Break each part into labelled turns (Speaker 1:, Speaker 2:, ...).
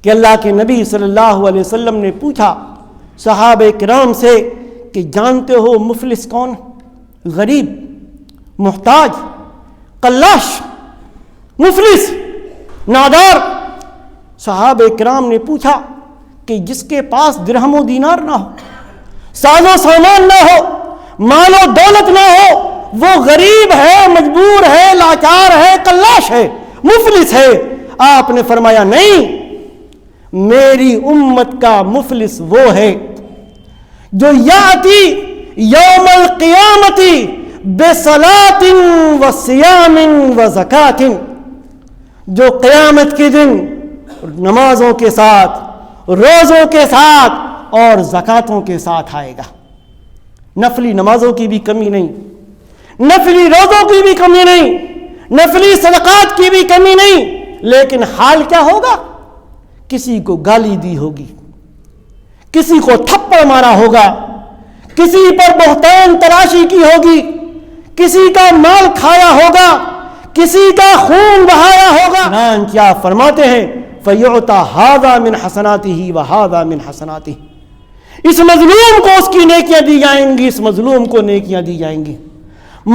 Speaker 1: کہ اللہ کے نبی صلی اللہ علیہ وسلم نے پوچھا صحابہ کرام سے کہ جانتے ہو مفلس کون؟ غریب، محتاج، قلاش، مفلس، نادار۔ صحابہ کرام نے پوچھا کہ جس کے پاس درہم و دینار نہ ہو، ساز و سامان نہ ہو، مال و دولت نہ ہو، وہ غریب ہے، مجبور ہے، لاچار ہے، قلاش ہے، مفلس ہے۔ آپ نے فرمایا نہیں، میری امت کا مفلس وہ ہے جو یاتی یوم القیامت بصلاۃ و صیام و زکاۃ، جو قیامت کے دن نمازوں کے ساتھ، روزوں کے ساتھ اور زکاتوں کے ساتھ آئے گا۔ نفلی نمازوں کی بھی کمی نہیں، نفلی روزوں کی بھی کمی نہیں، نفلی صدقات کی بھی کمی نہیں، لیکن حال کیا ہوگا؟ کسی کو گالی دی ہوگی، کسی کو تھپڑ مارا ہوگا، کسی پر بہتان تراشی کی ہوگی، کسی کا مال کھایا ہوگا، کسی کا خون بہایا ہوگا۔ چنانچہ آپ فرماتے ہیں فَيُعْطَى هَذَا مِنْ حَسَنَاتِهِ وَهَذَا مِنْ حَسَنَاتِهِ، اس مظلوم کو اس کی نیکیاں دی جائیں گی، اس مظلوم کو نیکیاں دی جائیں گی۔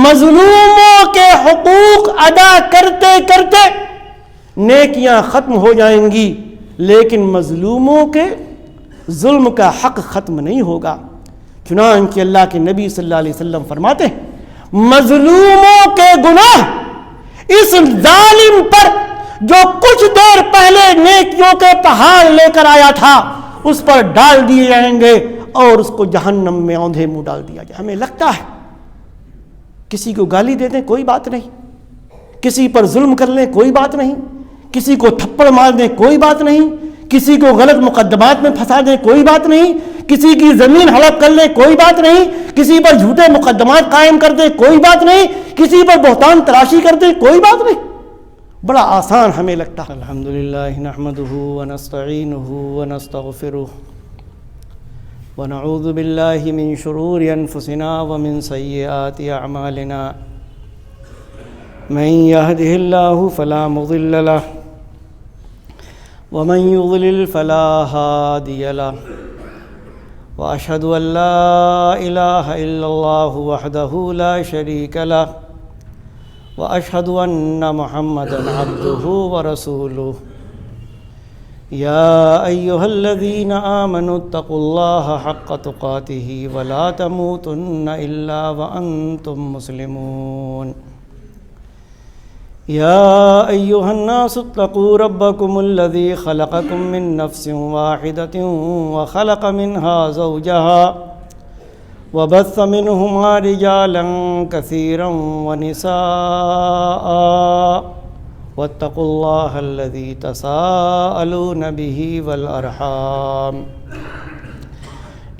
Speaker 1: مظلوموں کے حقوق ادا کرتے کرتے نیکیاں ختم ہو جائیں گی، لیکن مظلوموں کے ظلم کا حق ختم نہیں ہوگا۔ چنانچہ اللہ کے نبی صلی اللہ علیہ وسلم فرماتے ہیں مظلوموں کے گناہ اس ظالم پر جو کچھ دیر پہلے نیکیوں کے پہاڑ لے کر آیا تھا اس پر ڈال دیے جائیں گے اور اس کو جہنم میں اوندھے منہ ڈال دیا جائے۔ ہمیں لگتا ہے کسی کو گالی دے دیں کوئی بات نہیں، کسی پر ظلم کر لیں کوئی بات نہیں، کسی کو تھپڑ مار دیں کوئی بات نہیں، کسی کو غلط مقدمات میں پھنسا دیں کوئی بات نہیں، کسی کی زمین ہڑپ کر لیں کوئی بات نہیں، کسی پر جھوٹے مقدمات قائم کر دیں کوئی بات نہیں، کسی پر بہتان تراشی کر دیں کوئی بات نہیں۔ بڑا آسان ہمیں لگتا ہے۔ الحمدللہ نحمدہ ونستعینہ ونستغفرہ ونعوذ باللہ من شرور انفسنا ومن سیئات اعمالنا، من یہدہ اللہ فلا مضل لہ ومن یضلل فلا ہادی لہ، واشہد ان لا الہ الا اللہ وحدہ لا شریک لہ، واشہد ان محمدا عبدہ ورسولہ۔ یا ایہا الذین آمنوا اتقوا اللہ حق تقاتہ ولا تموتن الا وانتم مسلمون۔ یا ایہا الناس اتقوا ربکم الذی خلقکم من نفس واحدۃ وخلق منها زوجها وبث منهما رجالا كثيرا ونساء، واتقوا الله الذي تساءلون به والأرحام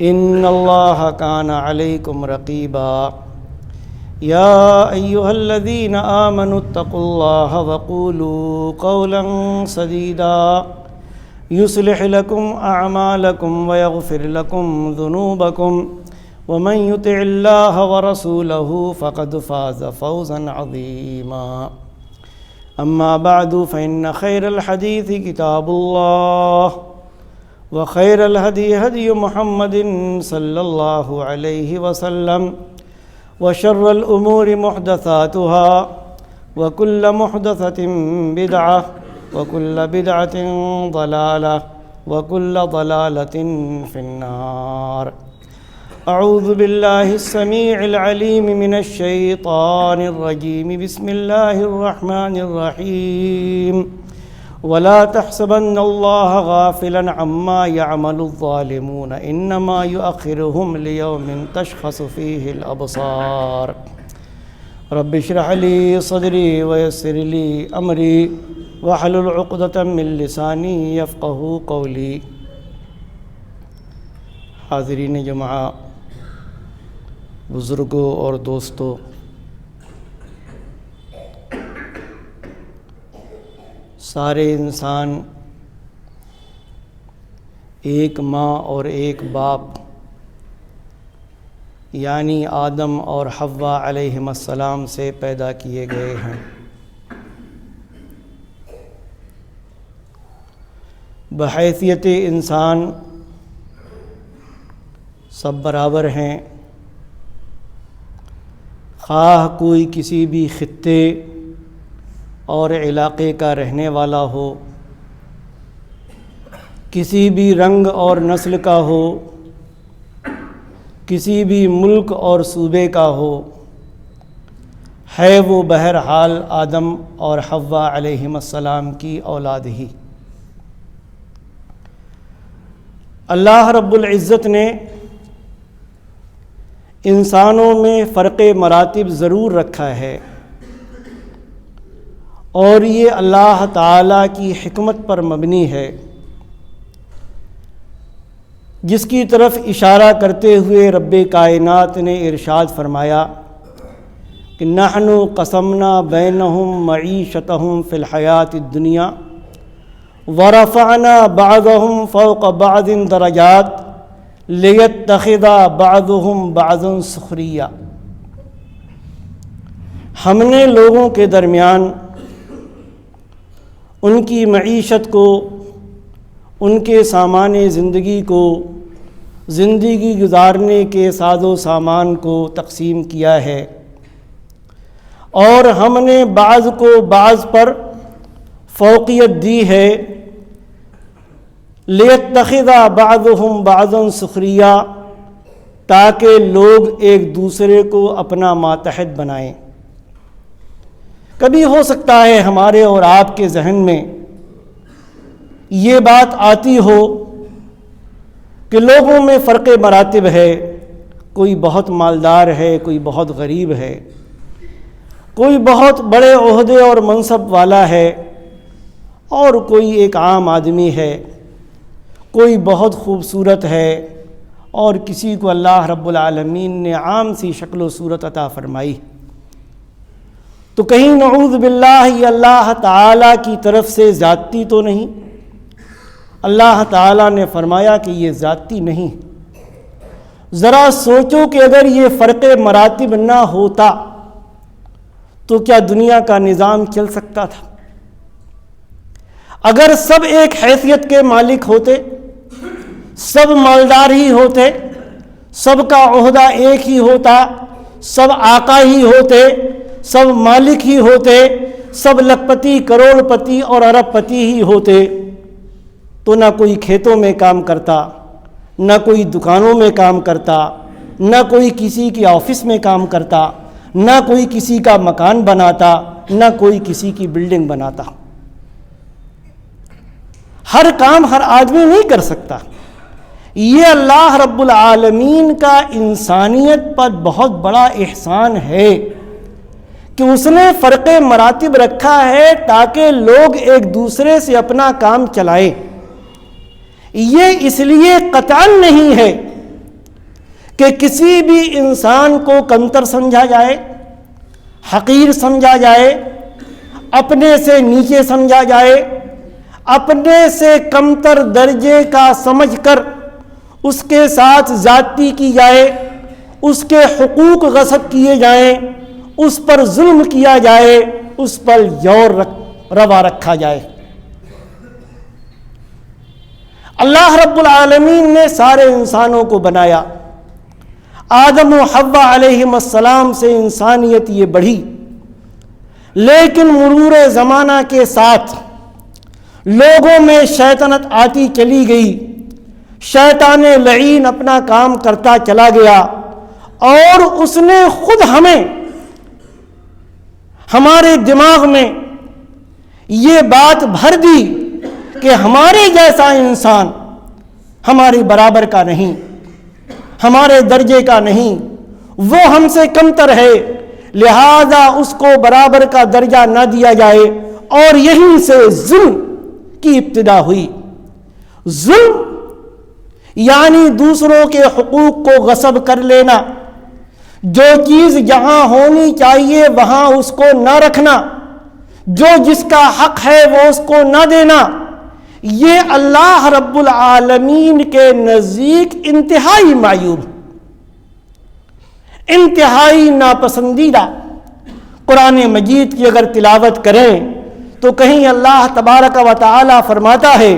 Speaker 1: إن الله كان عليكم رقيبا۔ يا أيها الذين آمنوا اتقوا الله وقولوا قولا سديدا يصلح لكم أعمالكم ويغفر لكم ذنوبكم ومن يطع الله ورسوله فقد فاز فوزا عظيما۔ أما بعد فإن خير الحديث كتاب الله وخير الهدي هدي محمد صلى الله عليه وسلم وشر الأمور محدثاتها وكل محدثة بدعة وكل بدعة ضلالة وكل ضلالة في النار۔ اعوذ باللہ السمیع العلیم من الشیطان الرجیم، بسم اللہ الرحمن الرحیم۔ ولا تحسبن اللہ غافلا عما يعمل الظالمون انما يؤخرهم ليوم تشخص فيه الابصار۔ رب اشرح لي صدری ويسر لي امری واحلل عقدۃ من لسانی یفقہوا قولی۔ حاضرین جمعہ، بزرگوں اور دوستوں، سارے انسان ایک ماں اور ایک باپ یعنی آدم اور حوا علیہم السلام سے پیدا کیے گئے ہیں۔ بحیثیت انسان سب برابر ہیں، خواہ کوئی کسی بھی خطے اور علاقے کا رہنے والا ہو، کسی بھی رنگ اور نسل کا ہو، کسی بھی ملک اور صوبے کا ہو، ہے وہ بہرحال آدم اور حوا علیہم السلام کی اولاد ہی۔ اللہ رب العزت نے انسانوں میں فرق مراتب ضرور رکھا ہے، اور یہ اللہ تعالیٰ کی حکمت پر مبنی ہے، جس کی طرف اشارہ کرتے ہوئے رب کائنات نے ارشاد فرمایا کہ نحن قسمنا بینہم معیشتہم فی الحیات الدنیا ورفعنا بعضهم فوق بعض درجات لیتخذ بعضهم بعضا سخریا۔ ہم نے لوگوں کے درمیان ان کی معیشت کو، ان کے سامان زندگی کو، زندگی گزارنے کے ساز و سامان کو تقسیم کیا ہے، اور ہم نے بعض کو بعض پر فوقیت دی ہے، لیتخذ بعضهم بعضا سخریا، تاکہ لوگ ایک دوسرے کو اپنا ماتحت بنائیں۔ کبھی ہو سکتا ہے ہمارے اور آپ کے ذہن میں یہ بات آتی ہو کہ لوگوں میں فرق مراتب ہے، کوئی بہت مالدار ہے، کوئی بہت غریب ہے، کوئی بہت بڑے عہدے اور منصب والا ہے، اور کوئی ایک عام آدمی ہے، کوئی بہت خوبصورت ہے، اور کسی کو اللہ رب العالمین نے عام سی شکل و صورت عطا فرمائی۔ تو کہیں نعوذ باللہ یہ اللہ تعالیٰ کی طرف سے زیادتی تو نہیں؟ اللہ تعالیٰ نے فرمایا کہ یہ زیادتی نہیں۔ ذرا سوچو کہ اگر یہ فرق مراتب نہ ہوتا تو کیا دنیا کا نظام چل سکتا تھا؟ اگر سب ایک حیثیت کے مالک ہوتے، سب مالدار ہی ہوتے، سب کا عہدہ ایک ہی ہوتا، سب آقا ہی ہوتے، سب مالک ہی ہوتے، سب لکھپتی، کروڑ پتی اور ارب پتی ہی ہوتے، تو نہ کوئی کھیتوں میں کام کرتا، نہ کوئی دکانوں میں کام کرتا، نہ کوئی کسی کی آفس میں کام کرتا، نہ کوئی کسی کا مکان بناتا، نہ کوئی کسی کی بلڈنگ بناتا۔ ہر کام ہر آدمی نہیں کر سکتا۔ یہ اللہ رب العالمین کا انسانیت پر بہت بڑا احسان ہے کہ اس نے فرق مراتب رکھا ہے تاکہ لوگ ایک دوسرے سے اپنا کام چلائیں۔ یہ اس لیے قطعاً نہیں ہے کہ کسی بھی انسان کو کمتر سمجھا جائے، حقیر سمجھا جائے، اپنے سے نیچے سمجھا جائے، اپنے سے کمتر درجے کا سمجھ کر اس کے ساتھ زیادتی کی جائے، اس کے حقوق غصب کیے جائیں، اس پر ظلم کیا جائے، اس پر جور روا رکھا جائے۔ اللہ رب العالمین نے سارے انسانوں کو بنایا، آدم و حوا علیہم السلام سے انسانیت یہ بڑھی، لیکن مرور زمانہ کے ساتھ لوگوں میں شیطنت آتی چلی گئی، شیطان لعین اپنا کام کرتا چلا گیا، اور اس نے خود ہمیں، ہمارے دماغ میں یہ بات بھر دی کہ ہمارے جیسا انسان ہمارے برابر کا نہیں، ہمارے درجے کا نہیں، وہ ہم سے کمتر ہے، لہذا اس کو برابر کا درجہ نہ دیا جائے، اور یہیں سے ظلم کی ابتدا ہوئی۔ ظلم یعنی دوسروں کے حقوق کو غصب کر لینا، جو چیز جہاں ہونی چاہیے وہاں اس کو نہ رکھنا، جو جس کا حق ہے وہ اس کو نہ دینا، یہ اللہ رب العالمین کے نزدیک انتہائی معیوب، انتہائی ناپسندیدہ۔ قرآن مجید کی اگر تلاوت کریں تو کہیں اللہ تبارک و تعالی فرماتا ہے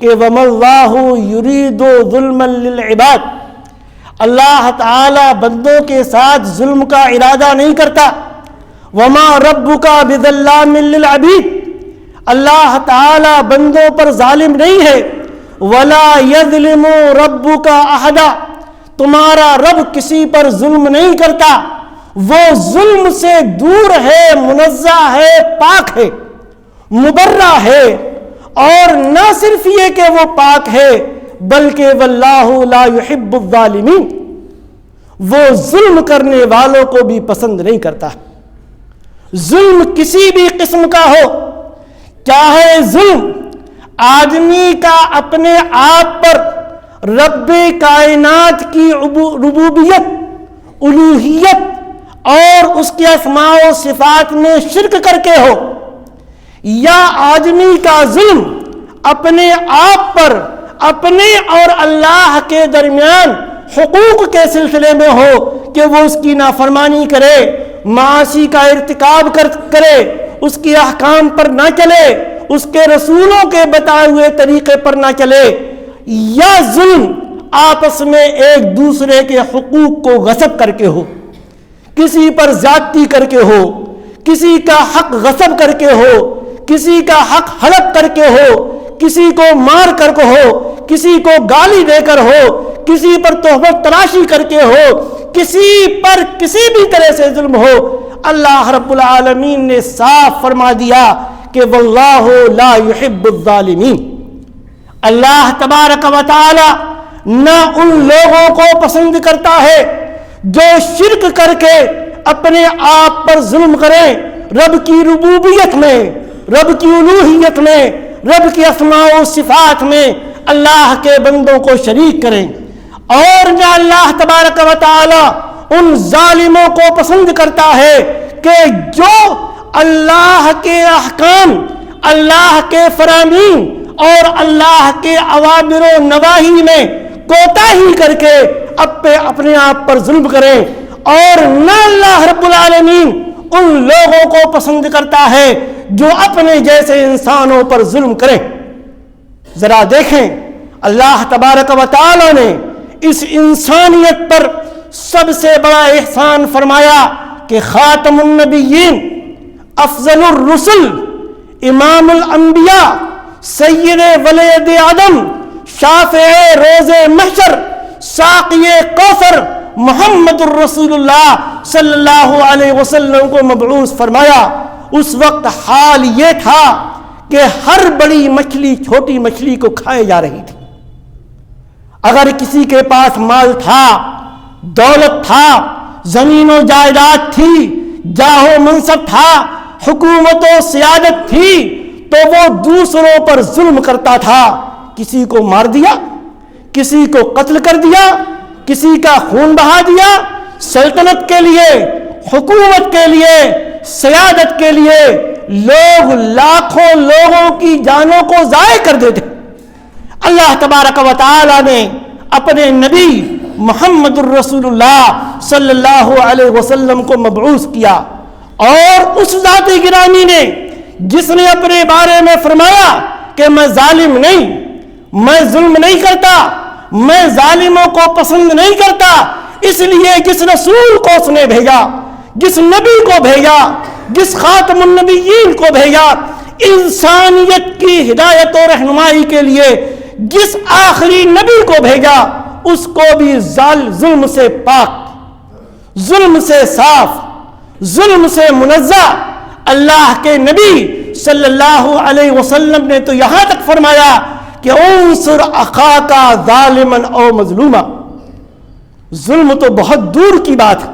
Speaker 1: کہ وَمَا اللَّهُ يُرِيدُ ظُلْمًا لِلْعِبَادِ، اللہ تعالی بندوں کے ساتھ ظلم کا ارادہ نہیں کرتا. وَمَا رَبُّكَ بِظَلَّامٍ لِلْعَبِيدِ، اللہ تعالی بندوں پر ظالم نہیں ہے. وَلَا يَظْلِمُ رَبُّكَ أَحَدًا، تمہارا رب کسی پر ظلم نہیں کرتا، وہ ظلم سے دور ہے، منزہ ہے، پاک ہے، مبرہ ہے. اور نہ صرف یہ کہ وہ پاک ہے بلکہ واللہ لا يحب الظالمین، وہ ظلم کرنے والوں کو بھی پسند نہیں کرتا. ظلم کسی بھی قسم کا ہو، چاہے ظلم آدمی کا اپنے آپ پر رب کائنات کی ربوبیت، الوہیت اور اس کے اسماء و صفات میں شرک کر کے ہو، یا آدمی کا ظلم اپنے آپ پر اپنے اور اللہ کے درمیان حقوق کے سلسلے میں ہو کہ وہ اس کی نافرمانی کرے، معاصی کا ارتکاب کرے، اس کے احکام پر نہ چلے، اس کے رسولوں کے بتائے ہوئے طریقے پر نہ چلے، یا ظلم آپس میں ایک دوسرے کے حقوق کو غصب کر کے ہو، کسی پر زیادتی کر کے ہو، کسی کا حق غصب کر کے ہو، کسی کا حق ہڑپ کر کے ہو، کسی کو مار کر کے ہو، کسی کو گالی دے کر ہو، کسی پر تہمت تراشی کر کے ہو، کسی پر کسی بھی طرح سے ظلم ہو، اللہ رب العالمین نے صاف فرما دیا کہ واللہ لا يحب الظالمین. اللہ تبارک و تعالی نہ ان لوگوں کو پسند کرتا ہے جو شرک کر کے اپنے آپ پر ظلم کریں، رب کی ربوبیت میں، رب کی الوہیت میں، رب کی اسماء و صفات میں اللہ کے بندوں کو شریک کریں، اور نہ اللہ تبارک و تعالی ان ظالموں کو پسند کرتا ہے کہ جو اللہ کے احکام، اللہ کے فرامین اور اللہ کے اوامر و نواہی میں کوتاہی کر کے اپنے آپ پر ظلم کریں، اور نہ اللہ رب العالمین ان لوگوں کو پسند کرتا ہے جو اپنے جیسے انسانوں پر ظلم کریں. ذرا دیکھیں اللہ تبارک و تعالی نے اس انسانیت پر سب سے بڑا احسان فرمایا کہ خاتم النبیین، افضل الرسل، امام الانبیاء، سید ولد آدم، شافع روز محشر، ساقی کوثر محمد الرسول اللہ صلی اللہ علیہ وسلم کو مبعوث فرمایا. اس وقت حال یہ تھا کہ ہر بڑی مچھلی چھوٹی مچھلی کو کھائے جا رہی تھی. اگر کسی کے پاس مال تھا، دولت تھا، زمین و جائیداد تھی، جاہ و منصب تھا، حکومت و سیادت تھی، تو وہ دوسروں پر ظلم کرتا تھا. کسی کو مار دیا، کسی کو قتل کر دیا، کسی کا خون بہا دیا، سلطنت کے لیے، حکومت کے لیے، سیادت کے لیے لوگ لاکھوں لوگوں کی جانوں کو ضائع کر دیتے. اللہ تبارک و تعالی نے اپنے نبی محمد الرسول اللہ صلی اللہ علیہ وسلم کو مبعوث کیا، اور اس ذات گرامی نے جس نے اپنے بارے میں فرمایا کہ میں ظالم نہیں، میں ظلم نہیں کرتا، میں ظالموں کو پسند نہیں کرتا، اس لیے جس رسول کو اس نے بھیجا، جس نبی کو بھیجا، جس خاتم النبیین کو بھیجا، انسانیت کی ہدایت و رہنمائی کے لیے جس آخری نبی کو بھیجا، اس کو بھی ظلم سے پاک، ظلم سے صاف، ظلم سے منزہ اللہ کے نبی صلی اللہ علیہ وسلم نے تو یہاں تک فرمایا کہ انصر اخاک ظالما او مظلوما. ظلم تو بہت دور کی بات ہے،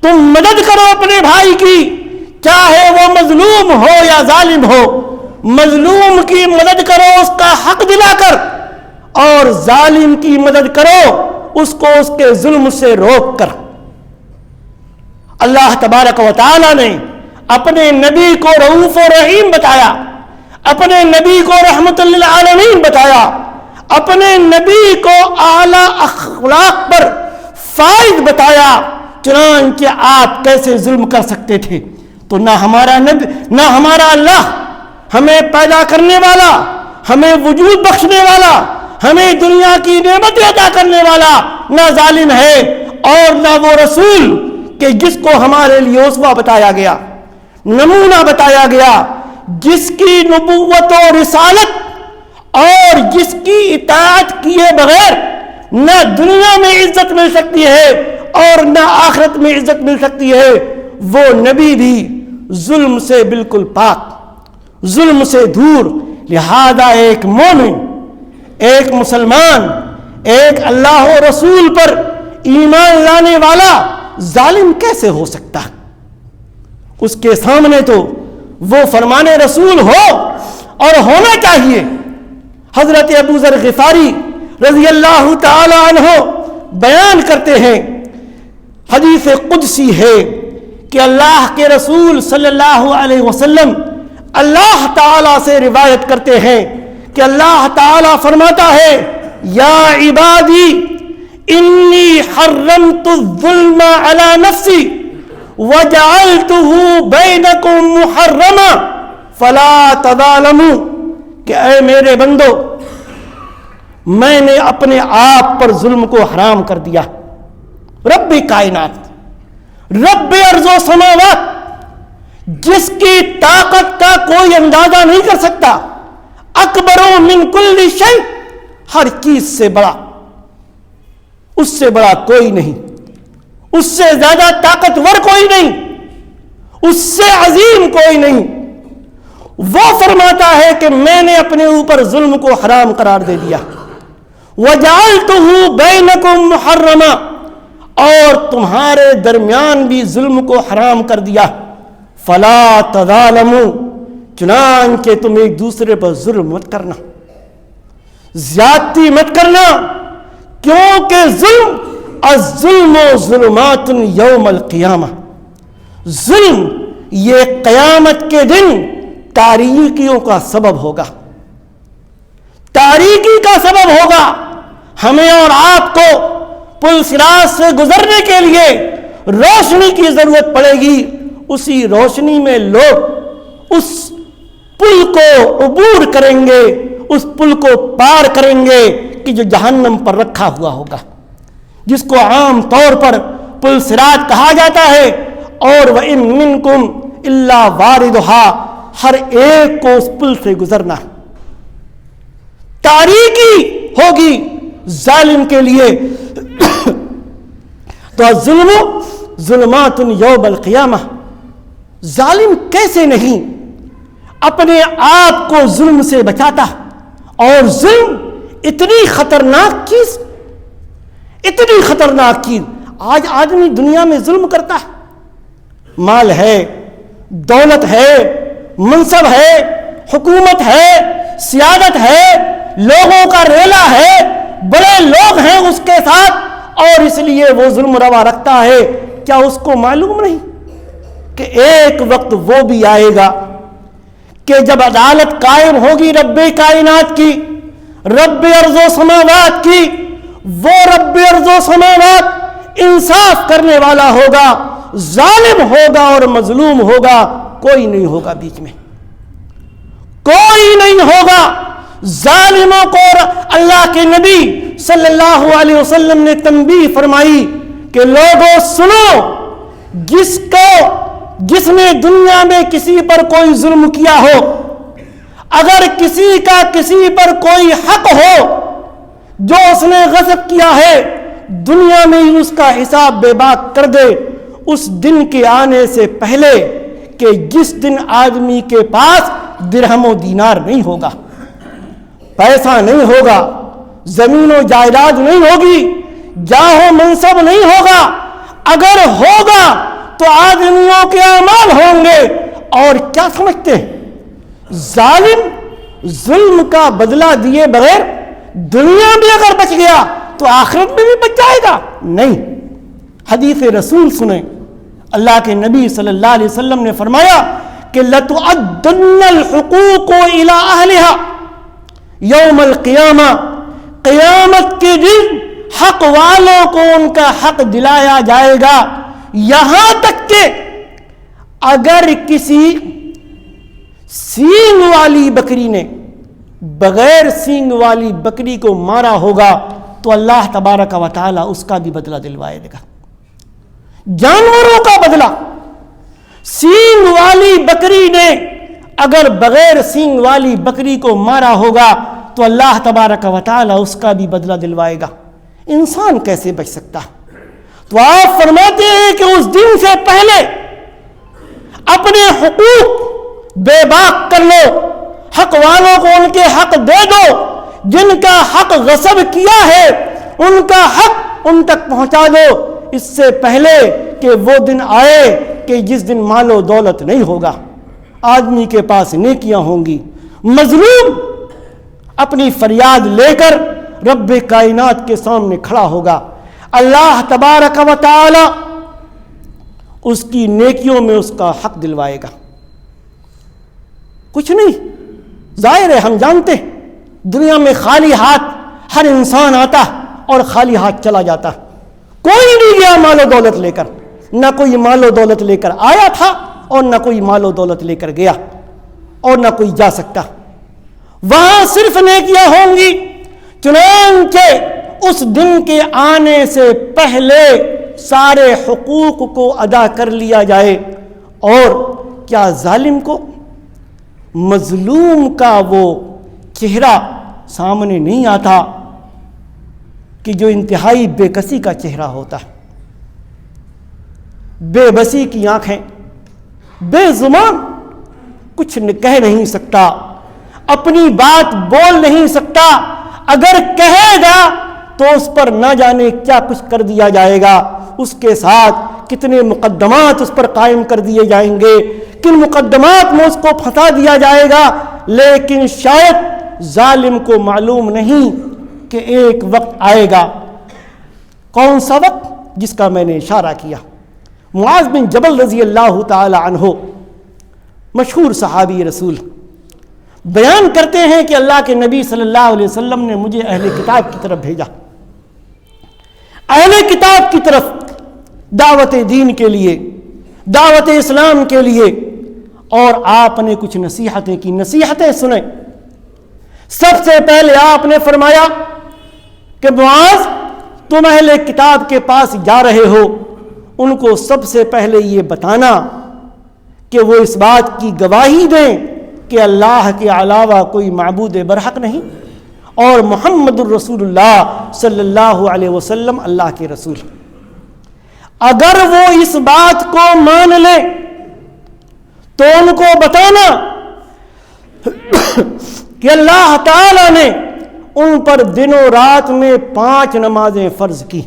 Speaker 1: تم مدد کرو اپنے بھائی کی، چاہے وہ مظلوم ہو یا ظالم ہو. مظلوم کی مدد کرو اس کا حق دلا کر، اور ظالم کی مدد کرو اس کو اس کے ظلم سے روک کر. اللہ تبارک و تعالی نے اپنے نبی کو رؤوف و رحیم بتایا، اپنے نبی کو رحمت للعالمین بتایا، اپنے نبی کو اعلی اخلاق پر فائز بتایا. چنانچہ آپ کیسے ظلم کر سکتے تھے؟ تو نہ ہمارا نبی، نہ ہمارا اللہ، ہمیں پیدا کرنے والا، ہمیں وجود بخشنے والا، ہمیں دنیا کی نعمتیں عطا کرنے والا نہ ظالم ہے اور نہ وہ رسول کہ جس کو ہمارے لیے اسوہ بتایا گیا، نمونہ بتایا گیا، جس کی نبوت و رسالت اور جس کی اطاعت کیے بغیر نہ دنیا میں عزت مل سکتی ہے اور نہ آخرت میں عزت مل سکتی ہے، وہ نبی بھی ظلم سے بالکل پاک، ظلم سے دور۔ لہذا ایک مومن، ایک مسلمان، ایک اللہ و رسول پر ایمان لانے والا ظالم کیسے ہو سکتا؟ اس کے سامنے تو وہ فرمان رسول ہو اور ہونا چاہیے۔ حضرت ابو ذر غفاری رضی اللہ تعالی عنہ بیان کرتے ہیں، حدیث قدسی ہے کہ اللہ کے رسول صلی اللہ علیہ وسلم اللہ تعالی سے روایت کرتے ہیں کہ اللہ تعالی فرماتا ہے، یا عبادی انی حرمت الظلم علی نفسی وجعلتہ بینکم محرما فلا تظالموا، کہ اے میرے بندو، میں نے اپنے آپ پر ظلم کو حرام کر دیا۔ رب کائنات، رب ارض و سماوات، جس کی طاقت کا کوئی اندازہ نہیں کر سکتا، اکبر من کل شیء، ہر چیز سے بڑا، اس سے بڑا کوئی نہیں، اس سے زیادہ طاقتور کوئی نہیں، اس سے عظیم کوئی نہیں، وہ فرماتا ہے کہ میں نے اپنے اوپر ظلم کو حرام قرار دے دیا، وَجَعَلْتُهُ بَيْنَكُمْ مُحَرَّمًا، اور تمہارے درمیان بھی ظلم کو حرام کر دیا، فَلَا تَظَالَمُوا، چنانچہ تم ایک دوسرے پر ظلم مت کرنا، زیادتی مت کرنا، کیونکہ ظلم الظلم ظلمات یوم القیامہ، ظلم یہ قیامت کے دن تاریکیوں کا سبب ہوگا، تاریکی کا سبب ہوگا۔ ہمیں اور آپ کو پل صراط سے گزرنے کے لیے روشنی کی ضرورت پڑے گی، اسی روشنی میں لوگ اس پل کو عبور کریں گے، اس پل کو پار کریں گے کہ جو جہنم پر رکھا ہوا ہوگا، جس کو عام طور پر پل صراط کہا جاتا ہے، اور وَإِن مِّنكُمْ إِلَّا وَارِدُهَا، ہر ایک کو اس پل سے گزرنا۔ تاریکی ہوگی ظالم کے لیے، تو الظلم ظلمات یوم القیامہ، ظالم کیسے نہیں اپنے آپ کو ظلم سے بچاتا؟ اور ظلم اتنی خطرناک چیز، اتنی خطرناک چیز، آج آدمی دنیا میں ظلم کرتا ہے، مال ہے، دولت ہے، منصب ہے، حکومت ہے، سیادت ہے، لوگوں کا ریلا ہے، بڑے لوگ ہیں اس کے ساتھ، اور اس لیے وہ ظلم روا رکھتا ہے۔ کیا اس کو معلوم نہیں کہ ایک وقت وہ بھی آئے گا کہ جب عدالت قائم ہوگی رب کائنات کی، رب ارض و سماوات کی، وہ رب ارض و سماوات انصاف کرنے والا ہوگا، ظالم ہوگا اور مظلوم ہوگا، کوئی نہیں ہوگا بیچ میں، کوئی نہیں ہوگا۔ ظالموں کو اللہ کے نبی صلی اللہ علیہ وسلم نے تنبیہ فرمائی کہ لوگوں سنو، جس نے دنیا میں کسی پر کوئی ظلم کیا ہو، اگر کسی کا کسی پر کوئی حق ہو جو اس نے غصب کیا ہے، دنیا میں ہی اس کا حساب بے باک کر دے، اس دن کے آنے سے پہلے کہ جس دن آدمی کے پاس درہم و دینار نہیں ہوگا، پیسہ نہیں ہوگا، زمین و جائیداد نہیں ہوگی، جاہ و منصب نہیں ہوگا، اگر ہوگا تو آدمیوں کے اعمال ہوں گے۔ اور کیا سمجھتے ہیں؟ ظالم ظلم کا بدلہ دیے بغیر دنیا میں اگر بچ گیا تو آخرت میں بھی بچ جائے گا؟ نہیں۔ حدیث رسول سنیں، اللہ کے نبی صلی اللہ علیہ وسلم نے فرمایا کہ لَتُؤَدُّنَّ الْحُقُوقُ إِلَىٰ أَهْلِهَا یوم القیامہ، قیامت کے دن حق والوں کو ان کا حق دلایا جائے گا، یہاں تک کہ اگر کسی سینگ والی بکری نے بغیر سینگ والی بکری کو مارا ہوگا تو اللہ تبارک و تعالی اس کا بھی بدلہ دلوائے گا. جانوروں کا بدلہ سینگ والی بکری نے اگر بغیر سینگ والی بکری کو مارا ہوگا تو اللہ تبارک و تعالی اس کا بھی بدلہ دلوائے گا. انسان کیسے بچ سکتا؟ تو آپ فرماتے ہیں کہ اس دن سے پہلے اپنے حقوق بے باک کر لو، حق والوں کو ان کے حق دے دو، جن کا حق غصب کیا ہے ان کا حق ان تک پہنچا دو، اس سے پہلے کہ وہ دن آئے کہ جس دن مال و دولت نہیں ہوگا، آدمی کے پاس نیکیاں ہوں گی. مظلوم اپنی فریاد لے کر رب کائنات کے سامنے کھڑا ہوگا، اللہ تبارک و تعالی اس کی نیکیوں میں اس کا حق دلوائے گا. کچھ نہیں، ظاہر ہے ہم جانتے ہیں دنیا میں خالی ہاتھ ہر انسان آتا اور خالی ہاتھ چلا جاتا. کوئی نہیں گیا مال و دولت لے کر، نہ کوئی مال و دولت لے کر آیا تھا اور نہ کوئی مال و دولت لے کر گیا اور نہ کوئی جا سکتا. وہاں صرف نیکیاں ہوں گی. چنانچہ اس دن کے آنے سے پہلے سارے حقوق کو ادا کر لیا جائے. اور کیا ظالم کو مظلوم کا وہ چہرہ سامنے نہیں آتا کہ جو انتہائی بے کسی کا چہرہ ہوتا ہے، بے بسی کی آنکھیں، بے زبان، کچھ کہہ نہیں سکتا، اپنی بات بول نہیں سکتا، اگر کہے گا تو اس پر نہ جانے کیا کچھ کر دیا جائے گا، اس کے ساتھ کتنے مقدمات اس پر قائم کر دیے جائیں گے، کن مقدمات میں اس کو پھنسا دیا جائے گا. لیکن شاید ظالم کو معلوم نہیں کہ ایک وقت آئے گا. کون سا وقت؟ جس کا میں نے اشارہ کیا. معاذ بن جبل رضی اللہ تعالی عنہ مشہور صحابی رسول بیان کرتے ہیں کہ اللہ کے نبی صلی اللہ علیہ وسلم نے مجھے اہل کتاب کی طرف بھیجا، اہل کتاب کی طرف دعوت دین کے لیے، دعوت اسلام کے لیے، اور آپ نے کچھ نصیحتیں کی. نصیحتیں سنیں. سب سے پہلے آپ نے فرمایا کہ معاذ تم اہل کتاب کے پاس جا رہے ہو، ان کو سب سے پہلے یہ بتانا کہ وہ اس بات کی گواہی دیں کہ اللہ کے علاوہ کوئی معبود برحق نہیں اور محمد الرسول اللہ صلی اللہ علیہ وسلم اللہ کے رسول. اگر وہ اس بات کو مان لیں تو ان کو بتانا کہ اللہ تعالی نے ان پر دن و رات میں 5 نمازیں فرض کی.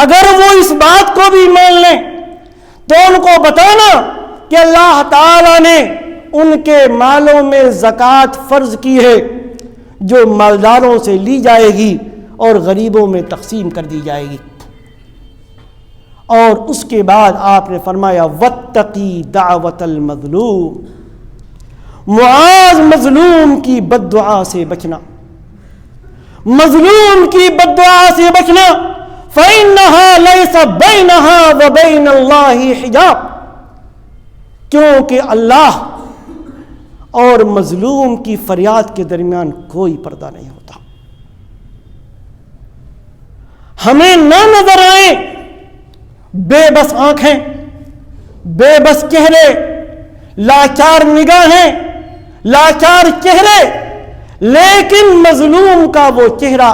Speaker 1: اگر وہ اس بات کو بھی مان لیں تو ان کو بتانا کہ اللہ تعالی نے ان کے مالوں میں زکوٰۃ فرض کی ہے جو مالداروں سے لی جائے گی اور غریبوں میں تقسیم کر دی جائے گی. اور اس کے بعد آپ نے فرمایا واتقی دعوت المظلوم، معاذ مظلوم کی بد دعا سے بچنا، مظلوم کی بد دعا سے بچنا. فإنها ليس بينها وبين الله حجاب، کیونکہ اللہ اور مظلوم کی فریاد کے درمیان کوئی پردہ نہیں ہوتا. ہمیں نہ نظر آئے بے بس آنکھیں، بے بس چہرے، لاچار نگاہیں، لاچار چہرے، لیکن مظلوم کا وہ چہرہ،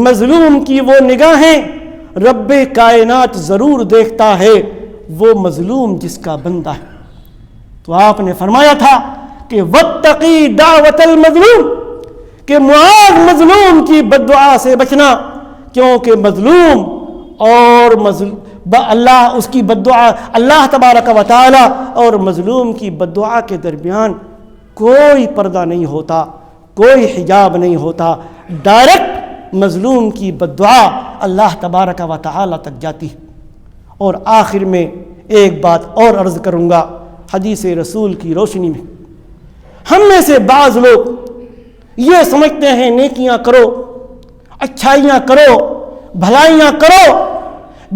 Speaker 1: مظلوم کی وہ نگاہیں رب کائنات ضرور دیکھتا ہے، وہ مظلوم جس کا بندہ ہے. تو آپ نے فرمایا تھا کہ واتقی دعوت المظلوم، کہ معاذ مظلوم کی بد دعا سے بچنا، کیونکہ مظلوم اور اللہ اس کی بد دعا، اللہ تبارک و تعالی اور مظلوم کی بد دعا کے درمیان کوئی پردہ نہیں ہوتا، کوئی حجاب نہیں ہوتا. ڈائریکٹ مظلوم کی بد دعا اللہ تبارک و تعالی تک جاتی. اور آخر میں ایک بات اور عرض کروں گا حدیث رسول کی روشنی میں. ہم میں سے بعض لوگ یہ سمجھتے ہیں نیکیاں کرو، اچھائیاں کرو، بھلائیاں کرو،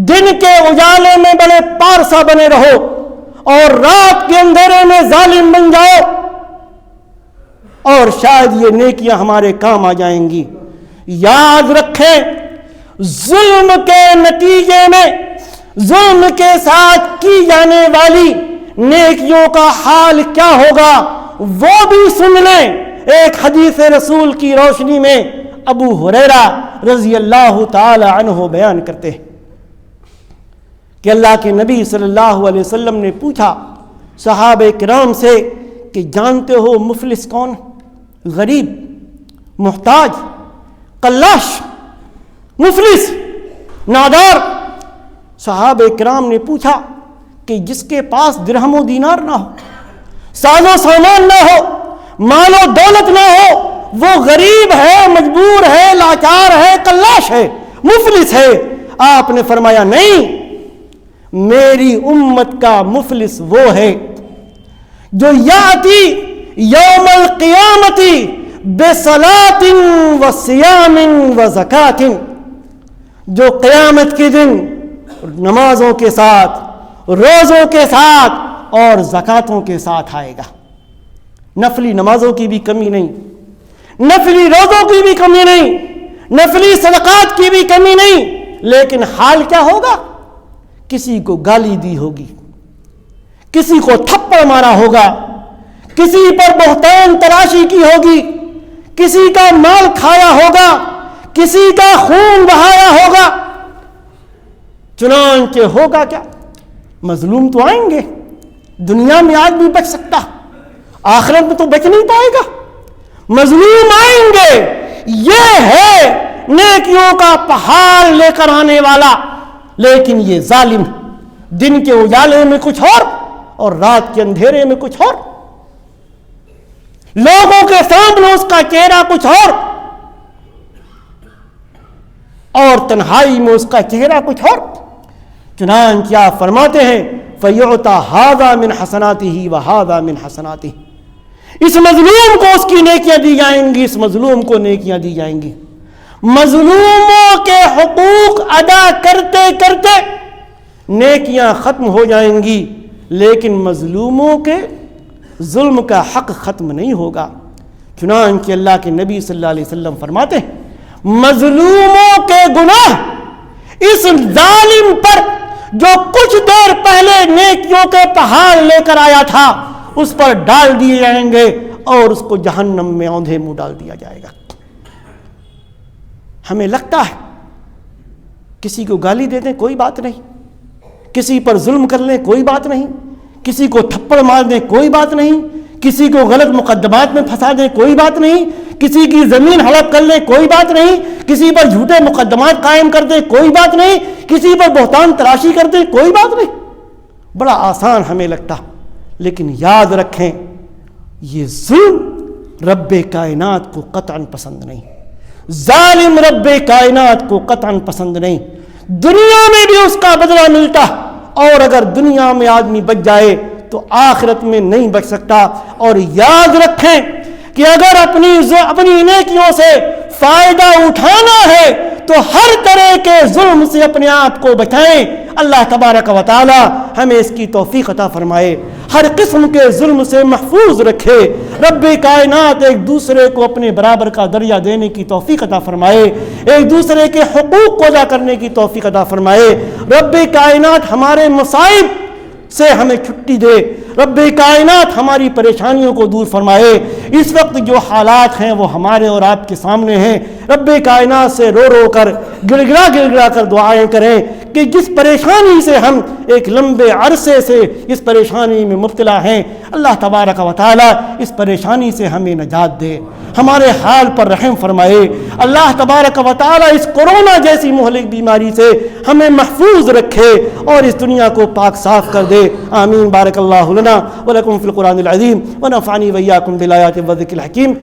Speaker 1: دن کے اجالے میں بڑے پارسا بنے رہو اور رات کے اندھیرے میں ظالم بن جاؤ. اور شاید یہ نیکیاں ہمارے کام آ جائیں گی۔ یاد رکھیں ظلم کے نتیجے میں ظلم کے ساتھ کی جانے والی نیکیوں کا حال کیا ہوگا وہ بھی سن لیں۔ ایک حدیث رسول کی روشنی میں ابو ہریرہ رضی اللہ تعالی عنہ بیان کرتے ہیں کہ اللہ کے نبی صلی اللہ علیہ وسلم نے پوچھا صحابہ کرام سے کہ جانتے ہو مفلس کون؟ غریب، محتاج، قلاش، مفلس، نادار۔ صحابہ کرام نے پوچھا کہ جس کے پاس درہم و دینار نہ ہو، ساز و سامان نہ ہو، مال و دولت نہ ہو، وہ غریب ہے، مجبور ہے، لاچار ہے، قلاش ہے، مفلس ہے۔ آپ نے فرمایا نہیں، میری امت کا مفلس وہ ہے جو یاتی یوم القیامت بصلاۃ و صیام و زکاۃ، جو قیامت کے دن نمازوں کے ساتھ، روزوں کے ساتھ اور زکاتوں کے ساتھ آئے گا۔ نفلی نمازوں کی بھی کمی نہیں، نفلی روزوں کی بھی کمی نہیں، نفلی صدقات کی بھی کمی نہیں، لیکن حال کیا ہوگا؟ کسی کو گالی دی ہوگی، کسی کو تھپڑ مارا ہوگا، کسی پر بہتان تراشی کی ہوگی، کسی کا مال کھایا ہوگا، کسی کا خون بہایا ہوگا۔ چنانچہ ہوگا کیا؟ مظلوم تو آئیں گے، دنیا میں آدمی بچ سکتا، آخرت میں تو بچ نہیں پائے گا۔ مظلوم آئیں گے، یہ ہے نیکیوں کا پہاڑ لے کر آنے والا، لیکن یہ ظالم دن کے اجالے میں کچھ اور رات کے اندھیرے میں کچھ اور، لوگوں کے سامنے اس کا چہرہ کچھ اور تنہائی میں اس کا چہرہ کچھ اور۔ چنانچہ آپ فرماتے ہیں فَيُعْطَى هَذَا مِنْ حَسَنَاتِهِ وَهَذَا مِنْ حَسَنَاتِهِ، اس مظلوم کو اس کی نیکیاں دی جائیں گی، اس مظلوم کو نیکیاں دی جائیں گی۔ مظلوموں کے حقوق ادا کرتے کرتے نیکیاں ختم ہو جائیں گی، لیکن مظلوموں کے ظلم کا حق ختم نہیں ہوگا۔ چنانچہ اللہ کے نبی صلی اللہ علیہ وسلم فرماتے ہیں مظلوموں کے گناہ اس ظالم پر جو کچھ دیر پہلے نیکیوں کے پہاڑ لے کر آیا تھا اس پر ڈال دیے جائیں گے اور اس کو جہنم میں اوندھے منہ ڈال دیا جائے گا۔ ہمیں لگتا ہے کسی کو گالی دے دیں کوئی بات نہیں، کسی پر ظلم کر لیں کوئی بات نہیں، کسی کو تھپڑ مار دیں کوئی بات نہیں، کسی کو غلط مقدمات میں پھنسا دیں کوئی بات نہیں، کسی کی زمین ہڑپ کر لیں کوئی بات نہیں، کسی پر جھوٹے مقدمات قائم کر دیں کوئی بات نہیں، کسی پر بہتان تراشی کر دیں کوئی بات نہیں۔ بڑا آسان ہمیں لگتا، لیکن یاد رکھیں یہ ظلم رب کائنات کو قطعاً پسند نہیں، ظالم رب کائنات کو قطعاً پسند نہیں۔ دنیا میں بھی اس کا بدلہ ملتا، اور اگر دنیا میں آدمی بچ جائے تو آخرت میں نہیں بچ سکتا۔ اور یاد رکھیں کہ اگر اپنی نیکیوں سے فائدہ اٹھانا ہے تو ہر طرح کے ظلم سے اپنے آپ کو بچائیں۔ اللہ تبارک و تعالی ہمیں اس کی توفیق عطا فرمائے، ہر قسم کے ظلم سے محفوظ رکھے۔ رب کائنات ایک دوسرے کو اپنے برابر کا درجہ دینے کی توفیق عطا فرمائے، ایک دوسرے کے حقوق کو ادا کرنے کی توفیق عطا فرمائے۔ رب کائنات ہمارے مصائب سے ہمیں چھٹی دے، رب کائنات ہماری پریشانیوں کو دور فرمائے۔ اس وقت جو حالات ہیں وہ ہمارے اور آپ کے سامنے ہیں، رب کائنات سے رو رو کر گڑ گڑا کر دعائیں کریں کہ جس پریشانی سے ہم ایک لمبے عرصے سے اس پریشانی میں مبتلا ہیں، اللہ تبارک و تعالی اس پریشانی سے ہمیں نجات دے، ہمارے حال پر رحم فرمائے۔ اللہ تبارک و تعالی اس کورونا جیسی مہلک بیماری سے ہمیں محفوظ رکھے اور اس دنیا کو پاک صاف کر دے۔ آمین۔ بارک اللہ لنا ولکم فی القرآن العظیم ونفعنی وإیاکم بالآیات والذکر الحکیم۔